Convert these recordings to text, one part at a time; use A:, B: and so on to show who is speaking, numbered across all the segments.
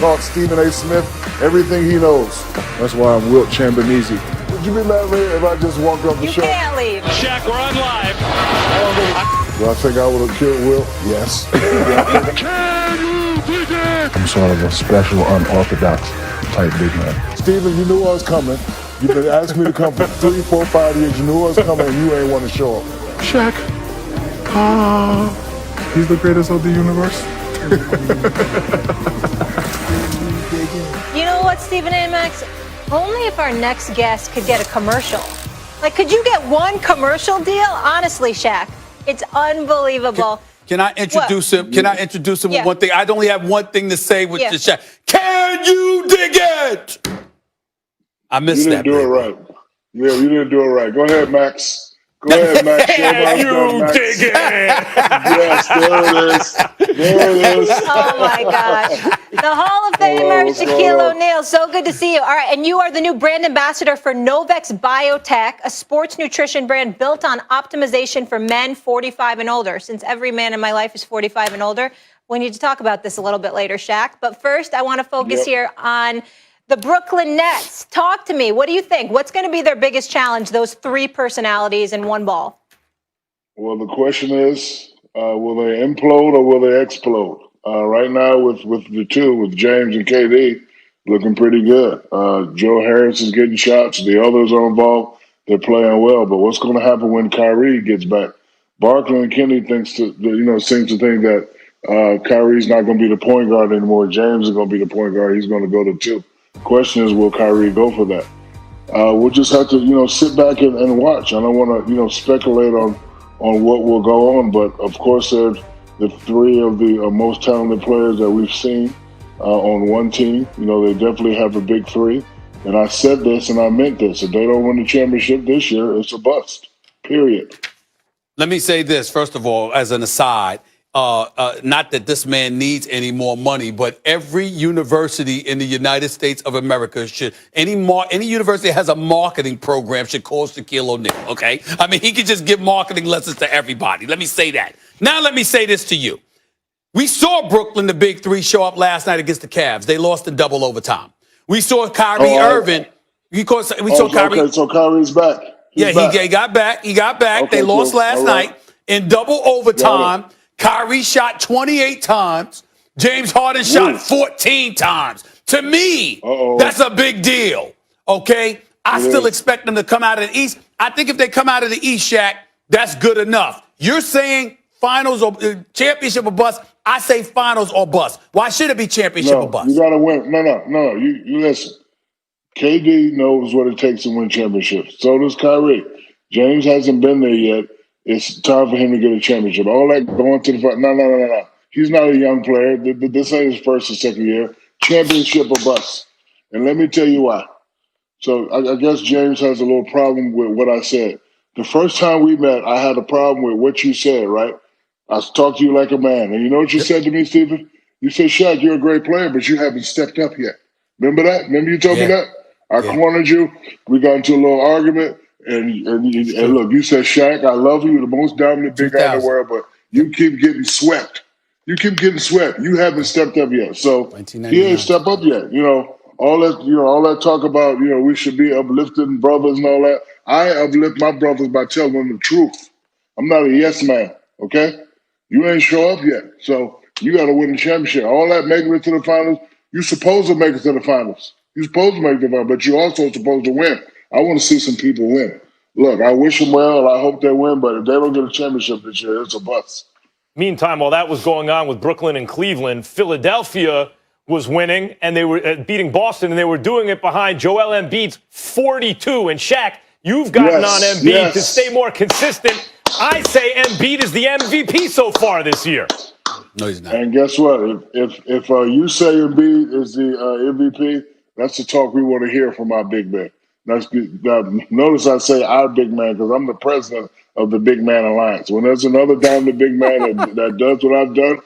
A: taught Stephen A. Smith everything he knows. That's why I'm Wilt Chamberlain. Would you be mad if I just walked off the show?
B: You can't leave.
C: Shaq, we're on live.
A: Do I think I would have killed Wilt? Yes. I'm sort of a special, unorthodox type big man. Stephen, you knew I was coming. You've been asking me to come for 3, 4, 5 years. You knew I was coming and you ain't want to show up. Shaq. He's the greatest of the universe.
B: You know what, Stephen A. Max? Only if our next guest could get a commercial. Like, could you get one commercial deal? Honestly, Shaq, it's unbelievable.
D: Can I introduce him? Can I introduce him with one thing? I only have one thing to say with the Shaq. Can you dig it? I missed that.
A: You didn't do it right. Yeah, you didn't do it right. Go ahead, Max. Go ahead, Max.
C: Can you dig it?
A: Yes, there it is. There it is.
B: Oh, my gosh. The Hall of Famer, Shaquille O'Neal. So good to see you. All right, and you are the new brand ambassador for Novex Biotech, a sports nutrition brand built on optimization for men 45 and older. Since every man in my life is 45 and older, we need to talk about this a little bit later, Shaq. But first, I want to focus here on the Brooklyn Nets. Talk to me. What do you think? What's going to be their biggest challenge, those three personalities in one ball?
A: Well, the question is, will they implode or will they explode? Right now, with the two, with James and KD, looking pretty good. Joe Harris is getting shots. The others are involved. They're playing well. But what's going to happen when Kyrie gets back? Barkley and Kenny seems to think that Kyrie's not going to be the point guard anymore. James is going to be the point guard. He's going to go to 2. Question is, will Kyrie go for that? We'll just have to, sit back and watch. I don't want to, speculate on what will go on, but of course they're the 3 of the most talented players that we've seen on one team. They definitely have a big 3. And I said this and I meant this. If they don't win the championship this year, it's a bust, period.
D: Let me say this, first of all, as an aside. Not that this man needs any more money, but every university in the United States of America should, any university that has a marketing program should call Shaquille O'Neal, okay? I mean, he could just give marketing lessons to everybody. Let me say that. Now let me say this to you. We saw Brooklyn, the big 3, show up last night against the Cavs. They lost in double overtime. We saw Kyrie Irving. Kyrie.
A: Okay, so Kyrie's back.
D: He got back. He got back.
A: Okay,
D: they lost last night in double overtime. Kyrie shot 28 times. James Harden shot 14 times. To me, that's a big deal, okay? I still expect them to come out of the East. I think if they come out of the East, Shaq, that's good enough. You're saying finals or championship or bust. I say finals or bust. Why should it be championship or bust?
A: You got to win. No. You listen. KD knows what it takes to win championships. So does Kyrie. James hasn't been there yet. It's time for him to get a championship. All that going to the front. No. He's not a young player. This ain't his first or second year. Championship or bust. And let me tell you why. So I guess James has a little problem with what I said. The first time we met, I had a problem with what you said, right? I talked to you like a man. And you know what you said to me, Stephen? You said, Shaq, you're a great player, but you haven't stepped up yet. Remember that? Remember you told me that? I cornered you. We got into a little argument. And look, you said, Shaq, I love you. You're the most dominant big guy in the world, but you keep getting swept. You haven't stepped up yet. So he ain't stepped up yet. All that talk about, we should be uplifting brothers and all that. I uplift my brothers by telling them the truth. I'm not a yes man, okay? You ain't show up yet. So you got to win the championship. All that making it to the finals, you're supposed to make it to the finals. You're supposed to make the finals, but you're also supposed to win. I want to see some people win. Look, I wish them well. I hope they win, but if they don't get a championship this year, it's a bust.
C: Meantime, while that was going on with Brooklyn and Cleveland, Philadelphia was winning, and they were beating Boston, and they were doing it behind Joel Embiid's 42. And Shaq, you've gotten on Embiid to stay more consistent. I say Embiid is the MVP so far this year.
D: No, he's not.
A: And guess what? If you say Embiid is the MVP, that's the talk we want to hear from our big man. Notice I say our big man because I'm the president of the Big Man Alliance. When there's another dominant big man that does what I've done,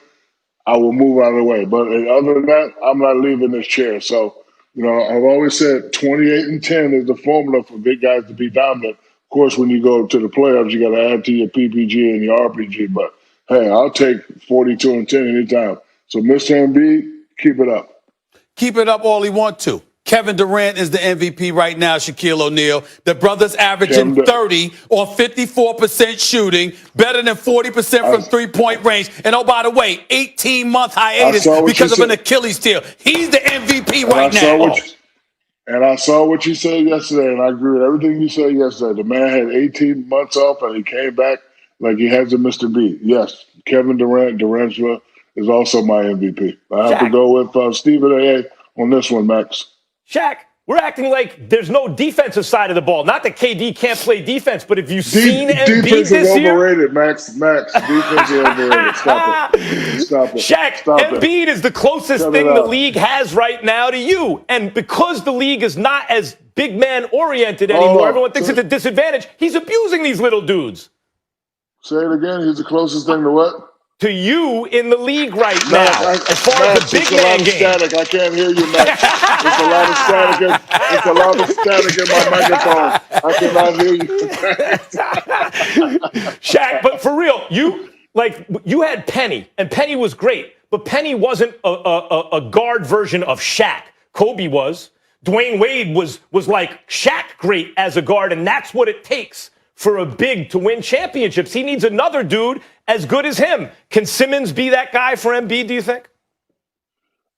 A: I will move out of the way. But other than that, I'm not leaving this chair. So, I've always said 28-10 is the formula for big guys to be dominant. Of course, when you go to the playoffs, you got to add to your PPG and your RPG. But, hey, I'll take 42-10 anytime. So, Mr. Embiid, keep it up.
D: keep it up all he wants to. Kevin Durant is the MVP right now, Shaquille O'Neal. The brother's averaging 30 on 54% shooting, better than 40% from three-point range. And oh, by the way, 18-month hiatus because of an Achilles tear. He's the MVP right now.
A: And I saw what you said yesterday, and I agree with everything you said yesterday. The man had 18 months off, and he came back like he hasn't missed a beat. Yes, Kevin Durant, Durantula, is also my MVP. I have to go with Stephen A. on this one, Max.
C: Shaq, we're acting like there's no defensive side of the ball. Not that KD can't play defense, but if you've seen Embiid
A: defense
C: this
A: is
C: year,
A: overrated, Max, defense is overrated. Stop it.
C: Shaq, Embiid is the closest thing the league has right now to you, and because the league is not as big man oriented anymore, everyone thinks it's a disadvantage. He's abusing these little dudes.
A: Say it again. He's the closest thing to what?
C: To you in the league right now, as far as the big man game.
A: Static. I can't hear you, Max. It's a lot of static. It's a lot of static in my microphone. I cannot hear you.
C: Shaq, but for real, you had Penny, and Penny was great, but Penny wasn't a guard version of Shaq. Kobe was. Dwayne Wade was like Shaq great as a guard, and that's what it takes for a big to win championships. He needs another dude as good as him. Can Simmons be that guy for Embiid, do you think?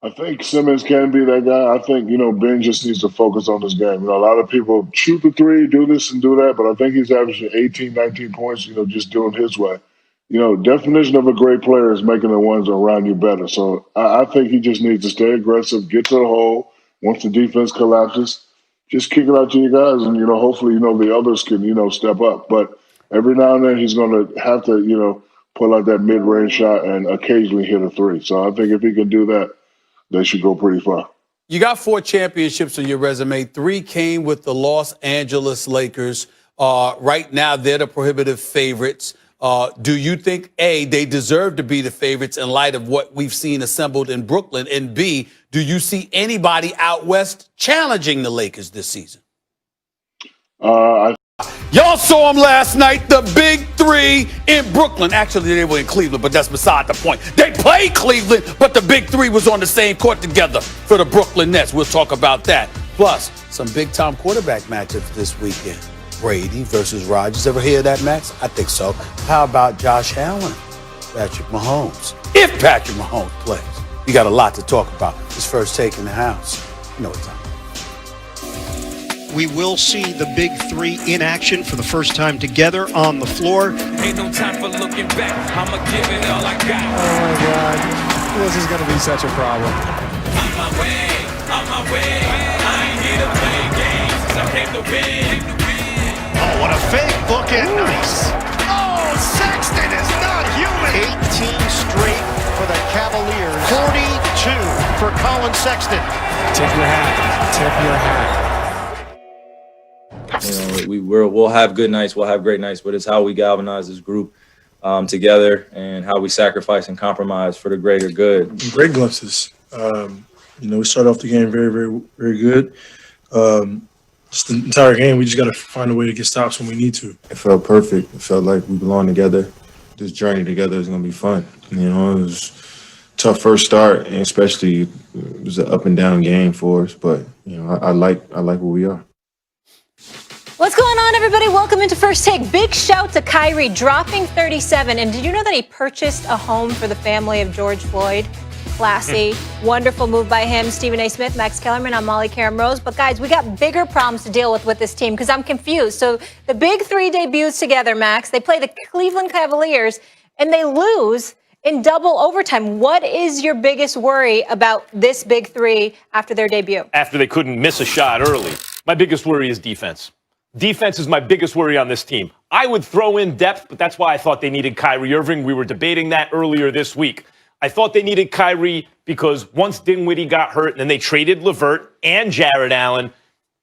A: I think Simmons can be that guy. I think, Ben just needs to focus on this game. A lot of people shoot the three, do this and do that, but I think he's averaging 18, 19 points, just doing his way. Definition of a great player is making the ones around you better. So I think he just needs to stay aggressive, get to the hole. Once the defense collapses, just kick it out to you guys, and hopefully the others can step up. But every now and then he's going to have to pull out that mid-range shot and occasionally hit a three. So I think if he can do that, they should go pretty far.
D: You got 4 championships on your resume. 3 came with the Los Angeles Lakers. Right now they're the prohibitive favorites. Do you think, A, they deserve to be the favorites in light of what we've seen assembled in Brooklyn? And B, do you see anybody out west challenging the Lakers this season? Y'all saw them last night, the big 3 in Brooklyn. Actually, they were in Cleveland, but that's beside the point. They played Cleveland, but the big 3 was on the same court together for the Brooklyn Nets. We'll talk about that. Plus, some big-time quarterback matchups this weekend. Brady versus Rodgers. Ever hear that, Max? I think so. How about Josh Allen? Patrick Mahomes. If Patrick Mahomes plays. We got a lot to talk about. His first take in the house. You know what time.
E: We will see the big 3 in action for the first time together on the floor.
F: Ain't no time for looking back. I'ma give it all I got.
G: Oh my God. This is gonna be such a problem.
F: On my way. I ain't here to play games. I came to win.
E: Oh, what a fake. Look at nice. Oh, Sexton is not human. 18 straight for the Cavaliers. 42 for Colin Sexton.
G: Tip your hat. Tip your hat.
H: We'll have good nights, we'll have great nights, but it's how we galvanize this group together and how we sacrifice and compromise for the greater good.
I: Great glimpses. We started off the game very, very, very good. Just the entire game, we just got to find a way to get stops when we need to.
J: It felt perfect. It felt like we belong together. This journey together is going to be fun. It was a tough first start, and especially it was an up and down game for us. But I like where we are.
B: What's going on, everybody? Welcome into First Take. Big shout to Kyrie dropping 37. And did you know that he purchased a home for the family of George Floyd? Classy, wonderful move by him. Stephen A. Smith, Max Kellerman, I'm Molly Karam Rose. But guys, we got bigger problems to deal with this team because I'm confused. So the big 3 debuts together, Max. They play the Cleveland Cavaliers and they lose in double overtime. What is your biggest worry about this big 3 after their debut?
C: After they couldn't miss a shot early. My biggest worry is defense. Defense is my biggest worry on this team. I would throw in depth, but that's why I thought they needed Kyrie Irving. We were debating that earlier this week. I thought they needed Kyrie because once Dinwiddie got hurt and then they traded LeVert and Jared Allen,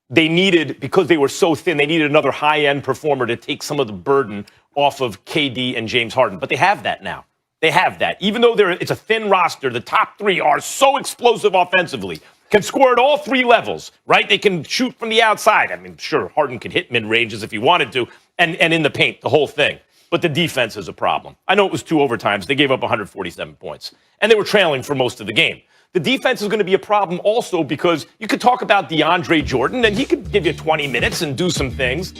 C: they needed, because they were so thin, they needed another high-end performer to take some of the burden off of KD and James Harden. But they have that now. They have that. Even though it's a thin roster, the top 3 are so explosive offensively. Can score at all 3 levels, right? They can shoot from the outside. I mean, sure, Harden could hit mid-ranges if he wanted to, and in the paint, the whole thing. But the defense is a problem. I know it was 2 overtimes. They gave up 147 points, and they were trailing for most of the game. the defense is going to be a problem also because you could talk about DeAndre Jordan, and he could give you 20 minutes and do some things.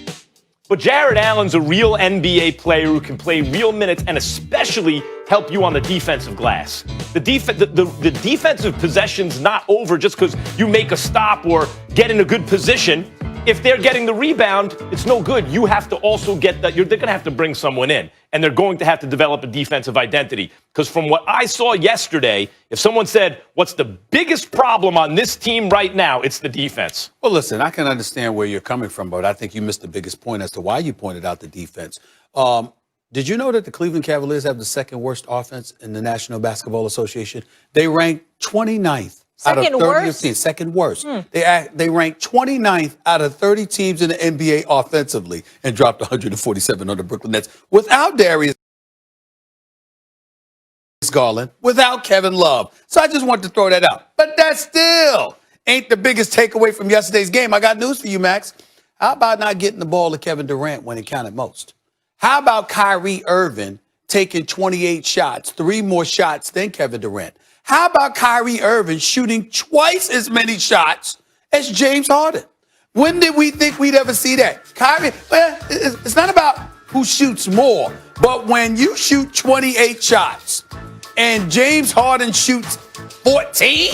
C: But Jared Allen's a real NBA player who can play real minutes and especially help you on the defensive glass. The defensive possession's not over just because you make a stop or get in a good position. If they're getting the rebound, it's no good. You have to also get that. They're going to have to bring someone in, and they're going to have to develop a defensive identity. Because from what I saw yesterday, if someone said, what's the biggest problem on this team right now, it's the defense.
D: Well, listen, I can understand where you're coming from, but I think you missed the biggest point as to why you pointed out the defense. Did you know that the Cleveland Cavaliers have the second worst offense in the National Basketball Association? They rank 29th. Out of 30 teams, second worst. They ranked 29th out of 30 teams in the NBA offensively and dropped 147 on the Brooklyn Nets without Darius Garland, without Kevin Love. So I just wanted to throw that out. But that still ain't the biggest takeaway from yesterday's game. I got news for you, Max. How about not getting the ball to Kevin Durant when it counted most? How about Kyrie Irving taking 28 shots, 3 more shots than Kevin Durant? How about Kyrie Irving shooting twice as many shots as James Harden? When did we think we'd ever see that? Kyrie, well, it's not about who shoots more, but when you shoot 28 shots and James Harden shoots 14,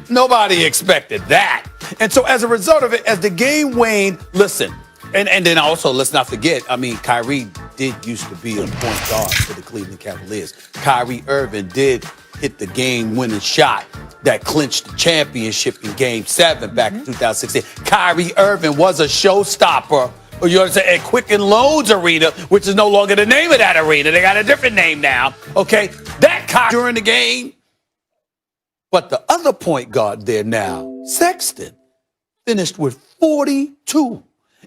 D: nobody expected that. And so as a result of it, as the game waned, listen, and then also let's not forget, I mean, Kyrie did used to be a point guard for the Cleveland Cavaliers. Kyrie Irving did hit the game-winning shot that clinched the championship in Game 7 back in 2016. Kyrie Irving was a showstopper, or you understand, at Quicken Loans Arena, which is no longer the name of that arena. They got a different name now, okay? That Kyrie during the game. But the other point guard there now, Sexton, finished with 42.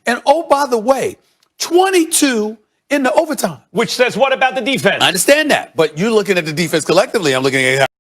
D: And oh, by the way, 22 in the overtime.
C: Which says what about the defense?
D: I understand that, but you're looking at the defense collectively. I'm looking at